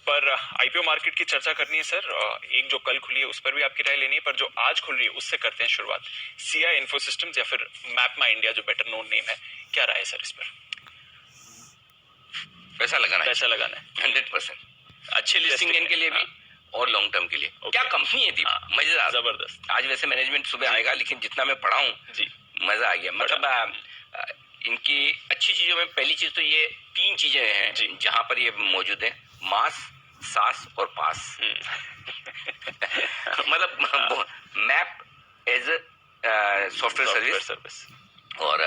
पर IPO market की चर्चा करनी है सर। एक जो कल खुली है उस पर भी आपकी राय लेनी है, पर जो आज खुल रही है उससे करते हैं शुरुआत। सीआई इन्फोसिस्टम्स या फिर मैपमाई इंडिया जो बेटर नोन नेम है, क्या राय है सर इस पर? पैसा लगाना है 100%। अच्छे लिस्टिंग गेन के लिए भी और लॉन्ग टर्म के लिए। क्या कंपनी है दीप, मजेदार, जबरदस्त। आज वैसे मैनेजमेंट सुबह आएगा, लेकिन जितना मैं पढ़ा हूँ जी मजा आ गया। मतलब इनकी अच्छी चीजों में पहली चीज तो ये 3 चीजें हैं जहां पर ये मौजूद है: मास, सास और पास। मतलब मैप एज सॉफ्टवेयर सर्विस और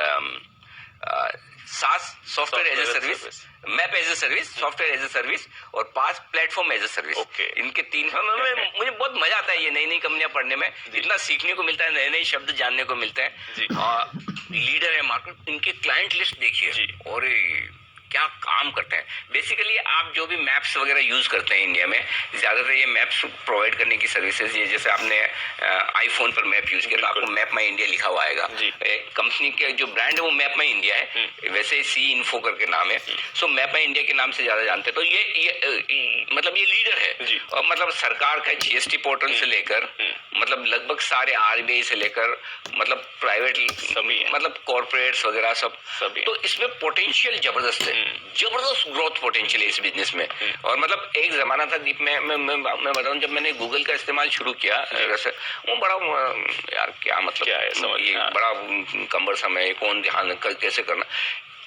SaaS software as a service, map as a service, software as a service और PaaS platform as a service. इनके 3 मुझे बहुत मजा आता है ये नई नई कंपनियां पढ़ने में, इतना सीखने को मिलता है, नए नए शब्द जानने को मिलते हैं। लीडर है मार्केट, इनके क्लाइंट लिस्ट देखिए और क्या काम करते हैं। बेसिकली आप जो भी मैप्स वगैरह यूज करते हैं इंडिया में, ज्यादातर ये मैप्स प्रोवाइड करने की सर्विसेज, ये जैसे आपने आईफोन पर मैप यूज किया तो आपको मैप माई इंडिया लिखा हुआ आएगा। कंपनी के जो ब्रांड है वो मैप माई इंडिया है, वैसे सी इन्फो करके नाम है। सो मैप माई इंडिया के नाम से ज्यादा जानते हैं। तो ये मतलब ये लीडर है और मतलब सरकार का जीएसटी पोर्टल से लेकर मतलब लगभग सारे आरबीआई से लेकर मतलब प्राइवेट सभी मतलब कॉर्पोरेट्स वगैरह सब। तो इसमें पोटेंशियल जबरदस्त है, जबरदस्त ग्रोथ पोटेंशियल है इस बिजनेस में। और मतलब एक जमाना था दीप में मैं बताऊं, जब मैंने गूगल का इस्तेमाल शुरू किया वैसे वो बड़ा यार क्या मतलब क्या है, ये बड़ा कम्बरसम है, कौन ध्यान कैसे करना।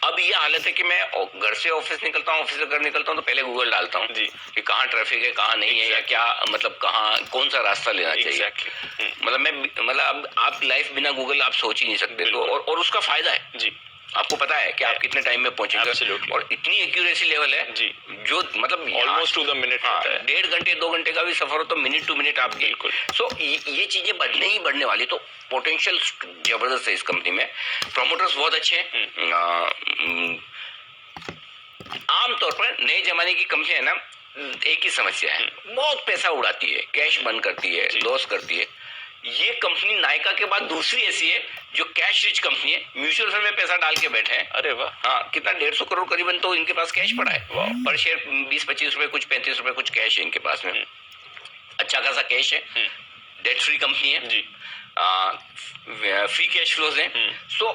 अब ये हालत है कि मैं घर से ऑफिस निकलता हूँ, ऑफिस से घर निकलता हूँ तो पहले गूगल डालता हूँ कि कहाँ ट्रैफिक है, कहाँ नहीं है, या क्या मतलब कहाँ कौन सा रास्ता लेना चाहिए। मतलब अब आप लाइफ बिना गूगल आप सोच ही नहीं सकते। तो और उसका फायदा है जी, आपको पता है कि आप कितने टाइम में पहुंचेंगे और इतनी एक्यूरेसी लेवल है जी, जो मतलब ऑलमोस्ट टू द मिनट होता है। 1.5 घंटे 2 घंटे का भी सफर हो तो मिनट टू मिनट आप बिल्कुल। सो ये चीजें बढ़ने ही बढ़ने वाली, तो पोटेंशियल जबरदस्त है इस कंपनी में। प्रमोटर्स बहुत अच्छे हैं। आमतौर पर नए जमाने की कंपनी है ना, एक ही समस्या है, बहुत पैसा उड़ाती है, कैश बर्न करती है, लॉस करती है। ये कंपनी नायका के बाद दूसरी ऐसी है जो कैश रिच कंपनी है, म्यूचुअल फंड में पैसा डाल के बैठे हैं। अरे वाह, हाँ, कितना 150 करोड़ करीबन तो इनके पास कैश पड़ा है। पर शेयर 20-25 रुपए, कुछ 35 रुपए कुछ कैश है इनके पास में। अच्छा खासा कैश है, डेट फ्री कंपनी है जी, फ्री कैश फ्लोज है। सो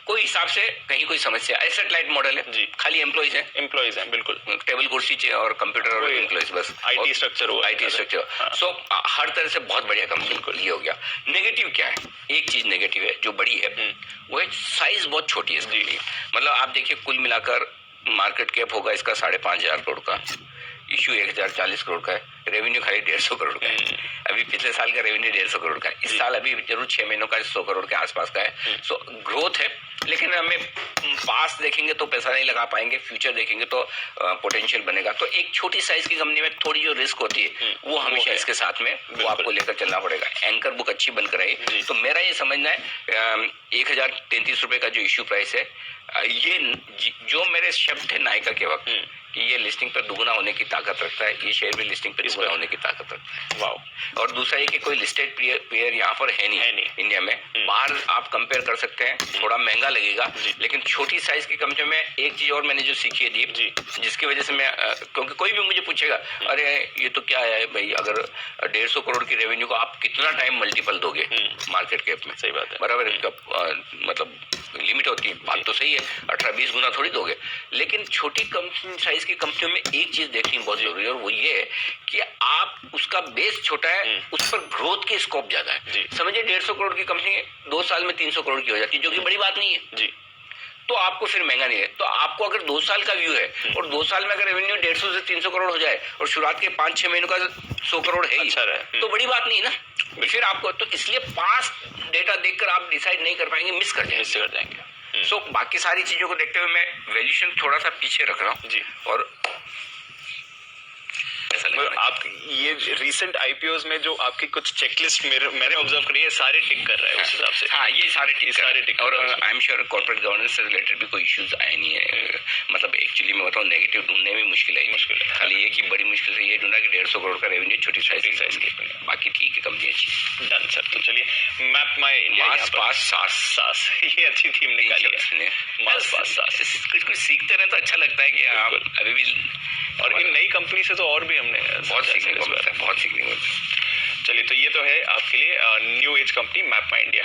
कोई हिसाब से कहीं कोई समस्या, एसेट लाइट मॉडल है जी, खाली एम्प्लॉइज हैं बिल्कुल, टेबल कुर्सी और कंप्यूटर और एम्प्लॉइज बस, आईटी स्ट्रक्चर। सो हर तरह से बहुत बढ़िया कंपनी। ये हो गया। नेगेटिव क्या है? एक चीज नेगेटिव है जो बड़ी है, वो है साइज बहुत छोटी है इसकी। मतलब आप देखिए कुल मिलाकर मार्केट कैप होगा इसका 5,500 करोड़ का, इश्यू 1040 करोड़ का है, रेवेन्यू खाली 150 करोड़ का है। अभी पिछले साल का रेवेन्यू 150 करोड़ का है, इस साल अभी जरूर 6 महीनों का 100 करोड़ के आसपास का है। सो ग्रोथ है, लेकिन हमें पास देखेंगे तो पैसा नहीं लगा पाएंगे, फ्यूचर देखेंगे तो पोटेंशियल बनेगा। तो एक छोटी साइज की कंपनी में थोड़ी जो रिस्क होती है वो हमेशा इसके साथ में वो आपको लेकर चलना पड़ेगा। एंकर बुक अच्छी बनकर आई, तो मेरा ये समझना है 1033 रुपए का जो इश्यू प्राइस है, ये जो मेरे शब्द थे नायका के वक्त कि ये लिस्टिंग पर दुगुना होने की ताकत रखता है, ये शेयर भी लिस्टिंग पर दुगुना होने की ताकत रखता है। वाह। और दूसरा ये कि कोई लिस्टेड पेयर यहाँ पर है नहीं इंडिया में। बाहर आप कंपेयर कर सकते हैं, थोड़ा महंगा लगेगा, लेकिन छोटी साइज की कंपनी में एक चीज और मैंने जो सीखी है दीप जी, जिसकी वजह से मैं क्योंकि कोई भी मुझे पूछेगा अरे ये तो क्या है भाई, अगर 150 करोड़ की रेवेन्यू को आप कितना टाइम मल्टीपल दोगे मार्केट कैप में? सही बात है, बराबर। मतलब लिमिट होती है, बात तो सही है, 18-20 गुना थोड़ी दोगे। लेकिन छोटी कंपनी साइज की कंपनियों में एक चीज देखनी बहुत जरूरी है, और वो ये है कि आप उसका बेस छोटा है, उस पर ग्रोथ के स्कोप ज्यादा है। समझिए 150 करोड़ की कंपनी 2 साल में 300 करोड़ की हो जाती है, जो कि बड़ी बात नहीं है जी। तो आपको फिर महंगा नहीं है। तो आपको अगर 2 साल का व्यू है और 2 साल में अगर रेवेन्यू 150 से 300 करोड़ हो जाए और शुरुआत के 5-6 महीनों का 100 करोड़ है ही, तो बड़ी बात नहीं ना फिर आपको। तो इसलिए पास्ट डेटा देखकर आप डिसाइड नहीं कर पाएंगे, मिस कर जाएंगे। सो बाकी सारी चीजों को देखते हुए मैं वैल्यूएशन थोड़ा सा पीछे रख रहा हूँ जी। और आप ये रिसेंट आईपीओज में जो आपकी कुछ चेकलिस्ट मैंने ऑब्जर्व करी है, सारे टिक कर रहा है उस हिसाब से। हाँ, ये सारे टिक। और I am sure corporate governance से रिलेटेड भी कोई इश्यूज आए नहीं है। मतलब एक्चुअली मैं बताऊँ, नेगेटिव ढूंढने में मुश्किल है। खाली ये कि बड़ी मुश्किल से ये ढूंढा कि 150 करोड़ का रेवेन्यू छोटी साइज की, बाकी ठीक है, कंपनी अच्छी। Done sir. तो चलिए मैप माई इंडिया, सास ये अच्छी थीम निकाली है, कुछ सीखते रहे तो अच्छा लगता है कि आप अभी भी और इन नई कंपनी से तो और भी हमने बहुत सीखने को मिलता है, बहुत सीखने को मिलता है। चलिए, तो ये तो है आपके लिए न्यू एज कंपनी मैप माई इंडिया।